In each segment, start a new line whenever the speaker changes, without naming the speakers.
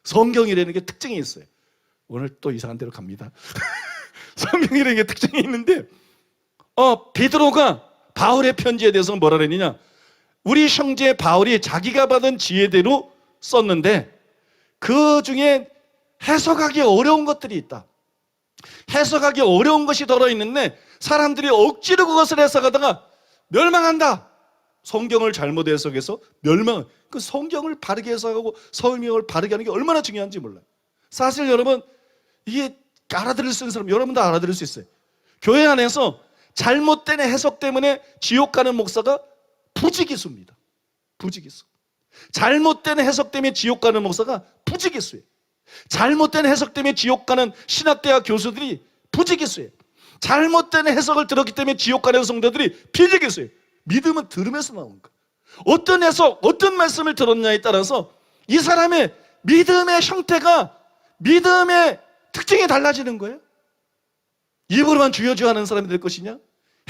성경이라는 게 특징이 있어요. 오늘 또 이상한 데로 갑니다. 성경이라는 게 특징이 있는데 베드로가 바울의 편지에 대해서 뭐라 그랬느냐, 우리 형제 바울이 자기가 받은 지혜대로 썼는데 그 중에 해석하기 어려운 것들이 있다. 해석하기 어려운 것이 들어있는데 사람들이 억지로 그것을 해석하다가 멸망한다. 성경을 잘못 해석해서 그 성경을 바르게 해석하고 설명을 바르게 하는 게 얼마나 중요한지 몰라요. 사실 여러분, 이게 알아들을 수 있는 사람, 여러분도 알아들을 수 있어요. 교회 안에서 잘못된 해석 때문에 지옥 가는 목사가 부지기수입니다. 부지기수. 잘못된 해석 때문에 지옥 가는 목사가 부지기수예요. 잘못된 해석 때문에 지옥 가는 신학대학 교수들이 부지기수예요. 잘못된 해석을 들었기 때문에 지옥 가는 성도들이 비지기수예요. 믿음은 들으면서 나오는 거예요. 어떤 해석, 어떤 말씀을 들었냐에 따라서 이 사람의 믿음의 형태가, 믿음의 특징이 달라지는 거예요. 입으로만 주여 주여 하는 사람이 될 것이냐,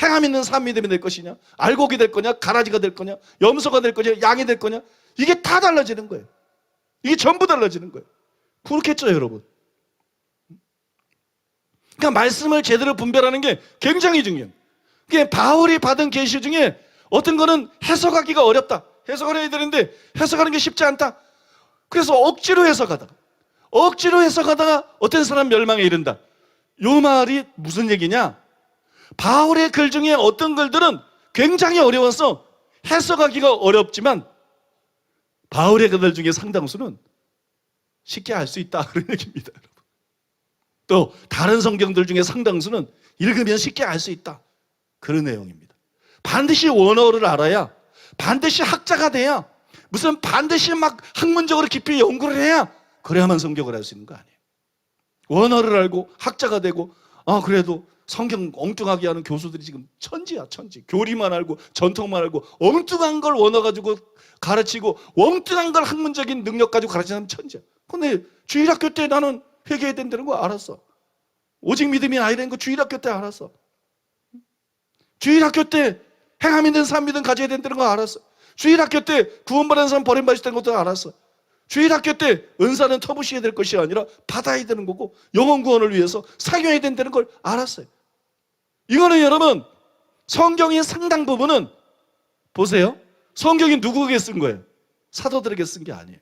행함 있는 삶 믿음이 될 것이냐, 알곡이 될 거냐, 가라지가 될 거냐, 염소가 될 거냐, 양이 될 거냐, 이게 다 달라지는 거예요. 이게 전부 달라지는 거예요. 그렇겠죠, 여러분? 그러니까 말씀을 제대로 분별하는 게 굉장히 중요해요. 그러니까 바울이 받은 계시 중에 어떤 거는 해석하기가 어렵다. 해석을 해야 되는데 해석하는 게 쉽지 않다. 그래서 억지로 해석하다가 어떤 사람 멸망에 이른다. 이 말이 무슨 얘기냐? 바울의 글 중에 어떤 글들은 굉장히 어려워서 해석하기가 어렵지만 바울의 글들 중에 상당수는 쉽게 알 수 있다, 그런 얘기입니다, 여러분. 또 다른 성경들 중에 상당수는 읽으면 쉽게 알 수 있다, 그런 내용입니다. 반드시 원어를 알아야, 반드시 학자가 돼야, 무슨 반드시 막 학문적으로 깊이 연구를 해야, 그래야만 성경을 알 수 있는 거 아니에요. 원어를 알고 학자가 되고 그래도 성경 엉뚱하게 하는 교수들이 지금 천지야, 천지. 교리만 알고 전통만 알고 엉뚱한 걸 원어 가지고 가르치고 엉뚱한 걸 학문적인 능력 가지고 가르치는 천지야. 근데 주일학교 때 나는 회개해야 된다는 거 알았어. 오직 믿음이 아니라는 거 주일학교 때 알았어. 주일학교 때 행함 있는 삶 믿음 가져야 된다는 거 알았어. 주일학교 때 구원받은 사람 버림받을 때는 것도 알았어. 주일학교 때 은사는 터부시해야 될 것이 아니라 받아야 되는 거고 영혼 구원을 위해서 사용해야 된다는 걸 알았어요. 이거는 여러분, 성경의 상당 부분은 보세요. 성경이 누구에게 쓴 거예요? 사도들에게 쓴 게 아니에요.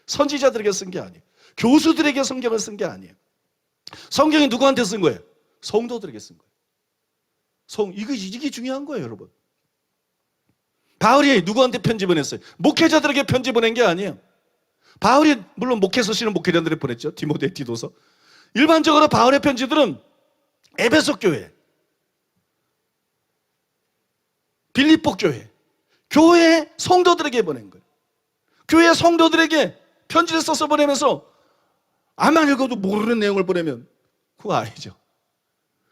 선지자들에게 쓴 게 아니에요. 교수들에게 성경을 쓴 게 아니에요. 성경이 누구한테 쓴 거예요? 성도들에게 쓴 거예요. 이게 중요한 거예요, 여러분. 바울이 누구한테 편지 보냈어요? 목회자들에게 편지 보낸 게 아니에요. 바울이 물론 목회서씨는 목회자들에게 보냈죠. 디모데, 디도서. 일반적으로 바울의 편지들은 에베소 교회, 빌립보 교회 성도들에게 보낸 거예요. 교회 성도들에게 편지를 써서 보내면서 아만 읽어도 모르는 내용을 보내면 그거 아니죠.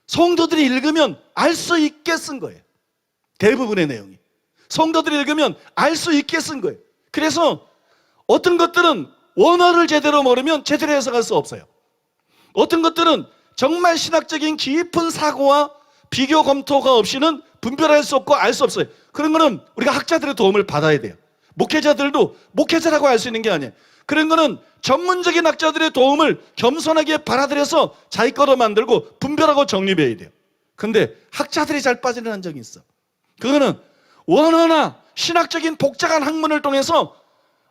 성도들이 읽으면 알 수 있게 쓴 거예요. 대부분의 내용이 성도들이 읽으면 알 수 있게 쓴 거예요. 그래서 어떤 것들은 원어를 제대로 모르면 제대로 해석할 수 없어요. 어떤 것들은 정말 신학적인 깊은 사고와 비교 검토가 없이는 분별할 수 없고 알 수 없어요. 그런 거는 우리가 학자들의 도움을 받아야 돼요. 목회자들도 목회자라고 알 수 있는 게 아니에요. 그런 거는 전문적인 학자들의 도움을 겸손하게 받아들여서 자기 거로 만들고 분별하고 정립해야 돼요. 근데 학자들이 잘 빠지는 한정이 있어. 그거는 원어나 신학적인 복잡한 학문을 통해서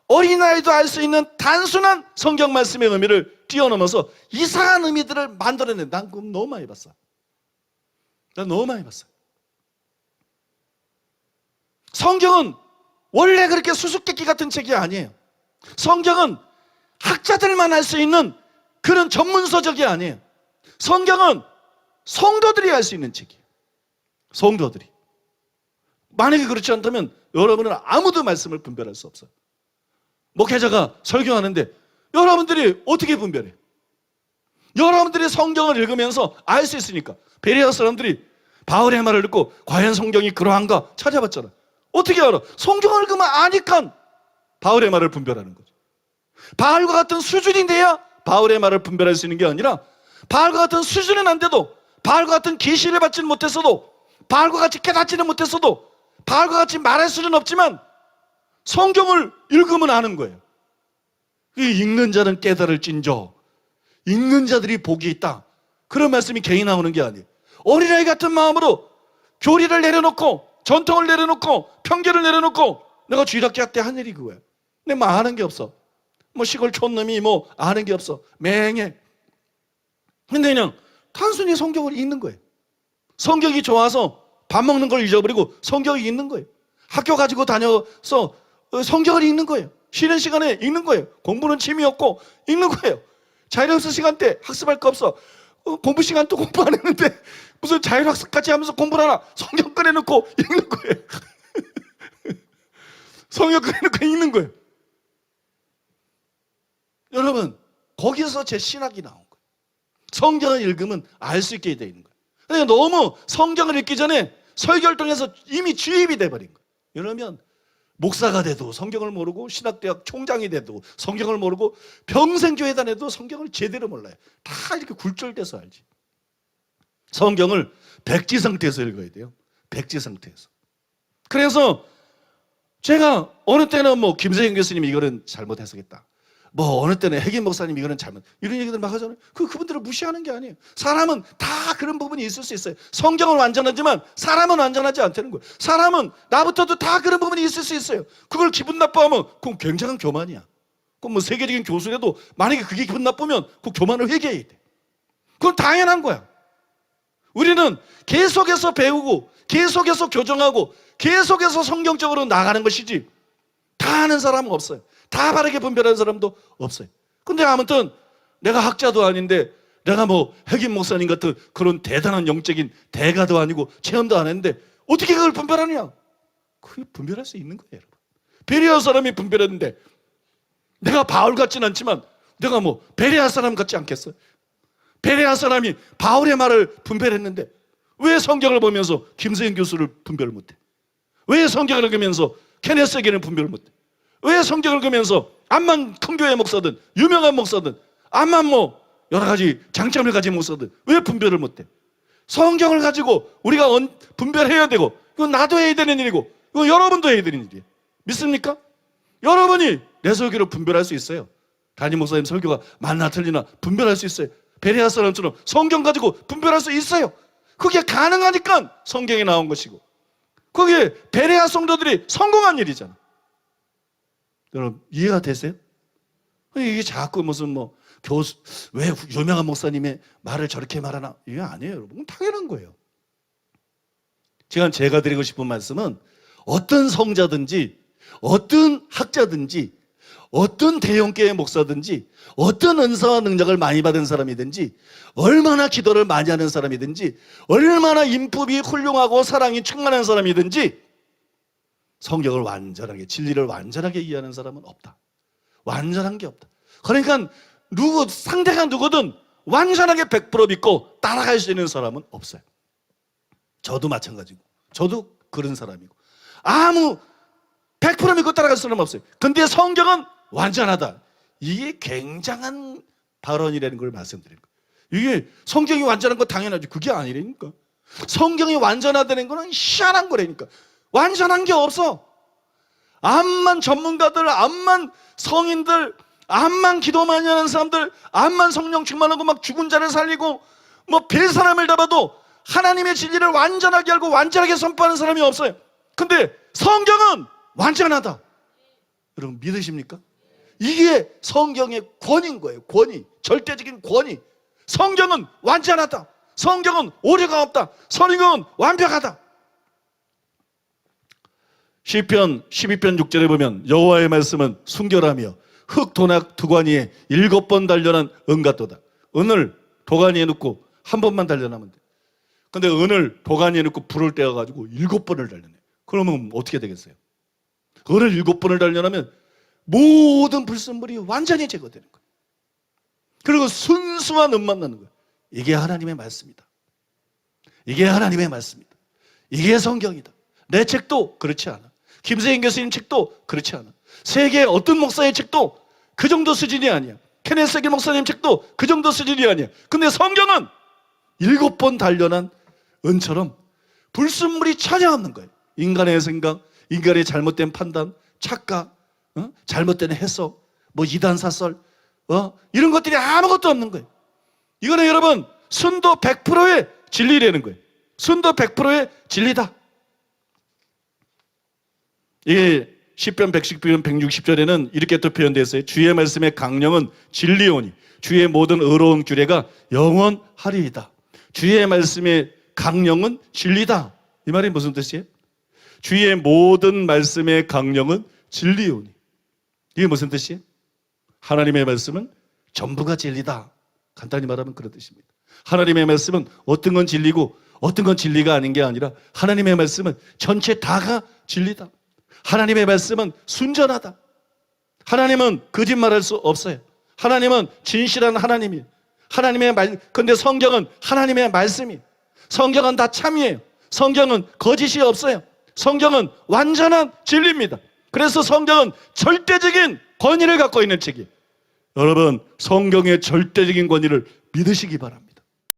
어린아이도 알 수 있는 단순한 성경 말씀의 의미를 뛰어넘어서 이상한 의미들을 만들어낸. 난 그거 너무 많이 봤어. 난 너무 많이 봤어. 성경은 원래 그렇게 수수께끼 같은 책이 아니에요. 성경은 학자들만 알 수 있는 그런 전문서적이 아니에요. 성경은 성도들이 알 수 있는 책이에요. 성도들이. 만약에 그렇지 않다면 여러분은 아무도 말씀을 분별할 수 없어요. 목회자가 설교하는데 여러분들이 어떻게 분별해? 여러분들이 성경을 읽으면서 알 수 있으니까. 베레아 사람들이 바울의 말을 듣고 과연 성경이 그러한가 찾아봤잖아. 어떻게 알아? 성경을 읽으면 아니까 바울의 말을 분별하는 거죠. 바울과 같은 수준이 돼야 바울의 말을 분별할 수 있는 게 아니라 바울과 같은 수준은 안 돼도, 바울과 같은 계시를 받지는 못했어도, 바울과 같이 깨닫지는 못했어도, 바울과 같이 말할 수는 없지만 성경을 읽으면 아는 거예요. 읽는 자는 깨달을진저, 읽는 자들이 복이 있다. 그런 말씀이 괜히 나오는 게 아니에요. 어린아이 같은 마음으로 교리를 내려놓고 전통을 내려놓고 편견을 내려놓고 내가 주일학교 때 한 일이 그거야. 근데 뭐 아는 게 없어. 뭐 시골 촌놈이 뭐 아는 게 없어. 맹해. 근데 그냥 단순히 성경을 읽는 거예요. 성경이 좋아서 밥 먹는 걸 잊어버리고 성경을 읽는 거예요. 학교 가지고 다녀서 성경을 읽는 거예요. 쉬는 시간에 읽는 거예요. 공부는 취미였고 읽는 거예요. 자율학습 시간 때 학습할 거 없어. 공부 시간 또 공부 안 했는데 무슨 자율학습까지 하면서 공부를 하나. 성경 꺼내놓고 읽는 거예요. 성경 꺼내놓고 읽는 거예요. 여러분, 거기서 제 신학이 나온 거예요. 성경을 읽으면 알 수 있게 되어 있는 거예요. 그러니까 너무 성경을 읽기 전에 설교를 통해서 이미 주입이 돼버린 거예요. 이러면 목사가 돼도 성경을 모르고 신학대학 총장이 돼도 성경을 모르고 평생 교회 다녀도 성경을 제대로 몰라요. 다 이렇게 굴절돼서 알지. 성경을 백지 상태에서 읽어야 돼요. 백지 상태에서. 그래서 제가 어느 때는 뭐 김세형 교수님 이거는 잘못 해석했다. 뭐 어느 때는 핵임 목사님 이거는 잘못, 이런 얘기들 막 하잖아요. 그분들을 무시하는 게 아니에요. 사람은 다 그런 부분이 있을 수 있어요. 성경은 완전하지만 사람은 완전하지 않다는 거예요. 사람은 나부터도 다 그런 부분이 있을 수 있어요. 그걸 기분 나빠하면 그건 굉장한 교만이야. 그럼 뭐 세계적인 교수라도 만약에 그게 기분 나쁘면 그 교만을 회개해야 돼. 그건 당연한 거야. 우리는 계속해서 배우고 계속해서 교정하고 계속해서 성경적으로 나가는 것이지 다 아는 사람은 없어요. 다 바르게 분별하는 사람도 없어요. 근데 아무튼 내가 학자도 아닌데 내가 뭐 핵임 목사님 같은 그런 대단한 영적인 대가도 아니고 체험도 안 했는데 어떻게 그걸 분별하느냐? 그게 분별할 수 있는 거예요, 여러분. 베레아 사람이 분별했는데 내가 바울 같진 않지만 내가 뭐 베레아 사람 같지 않겠어요? 베레아 사람이 바울의 말을 분별했는데 왜 성경을 보면서 김세형 교수를 분별을 못해? 왜 성경을 읽으면서 케네스 에게는 분별을 못해? 왜 성경을 읽으면서 암만 큰 교회 목사든 유명한 목사든 암만 뭐 여러 가지 장점을 가진 목사든 왜 분별을 못해? 성경을 가지고 우리가 분별해야 되고 이건 나도 해야 되는 일이고 이건 여러분도 해야 되는 일이에요. 믿습니까? 여러분이 내 설교를 분별할 수 있어요. 담임 목사님 설교가 맞나 틀리나 분별할 수 있어요. 베레아 사람처럼 성경 가지고 분별할 수 있어요. 그게 가능하니까 성경에 나온 것이고 그게 베레아 성도들이 성공한 일이잖아. 여러분 이해가 되세요? 이게 자꾸 무슨 뭐 교수 왜 유명한 목사님의 말을 저렇게 말하나 이게 아니에요, 여러분. 당연한 거예요. 제가 드리고 싶은 말씀은 어떤 성자든지 어떤 학자든지 어떤 대형교회 목사든지 어떤 은사와 능력을 많이 받은 사람이든지 얼마나 기도를 많이 하는 사람이든지 얼마나 인품이 훌륭하고 사랑이 충만한 사람이든지 성경을 완전하게 진리를 완전하게 이해하는 사람은 없다. 완전한 게 없다. 그러니까 상대가 누구든 완전하게 100% 믿고 따라갈 수 있는 사람은 없어요. 저도 마찬가지고 저도 그런 사람이고 아무 100% 믿고 따라갈 사람은 없어요. 근데 성경은 완전하다. 이게 굉장한 발언이라는 걸 말씀드리는 거예요. 이게 성경이 완전한 거 당연하지. 그게 아니라니까. 성경이 완전하다는 거는 희한한 거라니까. 완전한 게 없어. 암만 전문가들, 암만 성인들, 암만 기도 많이 하는 사람들, 암만 성령 충만하고 막 죽은 자를 살리고 뭐 별 사람을 잡아도 하나님의 진리를 완전하게 알고 완전하게 선포하는 사람이 없어요. 근데 성경은 완전하다. 여러분 믿으십니까? 이게 성경의 권위인 거예요. 권위. 절대적인 권위. 성경은 완전하다. 성경은 오류가 없다. 성경은 완벽하다. 시편 12편 6절에 보면 여호와의 말씀은 순결하며 흙 도낙 두관이에 7번 단련한 은 같도다. 은을 도가니에 넣고 한 번만 단련하면 돼. 근데 은을 도가니에 넣고 불을 떼어가지고 7번을 단련해. 그러면 어떻게 되겠어요? 은을 7번을 단련하면 모든 불순물이 완전히 제거되는 거예요. 그리고 순수한 은만 나는 거예요. 이게 하나님의 말씀이다. 이게 하나님의 말씀이다. 이게 성경이다. 내 책도 그렇지 않아. 김세인 교수님 책도 그렇지 않아. 세계 어떤 목사의 책도 그 정도 수준이 아니야. 케네스 에게 목사님 책도 그 정도 수준이 아니야. 근데 성경은 7번 단련한 은처럼 불순물이 전혀 없는 거예요. 인간의 생각, 인간의 잘못된 판단, 착각, 잘못된 해석, 뭐 이단 사설, 이런 것들이 아무것도 없는 거예요. 이거는 여러분 순도 100%의 진리라는 거예요. 순도 100%의 진리다. 이 시편 110편 160절에는 이렇게 또 표현되어 있어요. 주의 말씀의 강령은 진리오니 주의 모든 의로운 규례가 영원하리이다. 주의 말씀의 강령은 진리다. 이 말이 무슨 뜻이에요? 주의 모든 말씀의 강령은 진리오니. 이게 무슨 뜻이에요? 하나님의 말씀은 전부가 진리다. 간단히 말하면 그런 뜻입니다. 하나님의 말씀은 어떤 건 진리고 어떤 건 진리가 아닌 게 아니라 하나님의 말씀은 전체 다가 진리다. 하나님의 말씀은 순전하다. 하나님은 거짓말할 수 없어요. 하나님은 진실한 하나님이에요. 하나님의 말, 근데 성경은 하나님의 말씀이에요. 성경은 다 참이에요. 성경은 거짓이 없어요. 성경은 완전한 진리입니다. 그래서 성경은 절대적인 권위를 갖고 있는 책이에요. 여러분, 성경의 절대적인 권위를 믿으시기 바랍니다.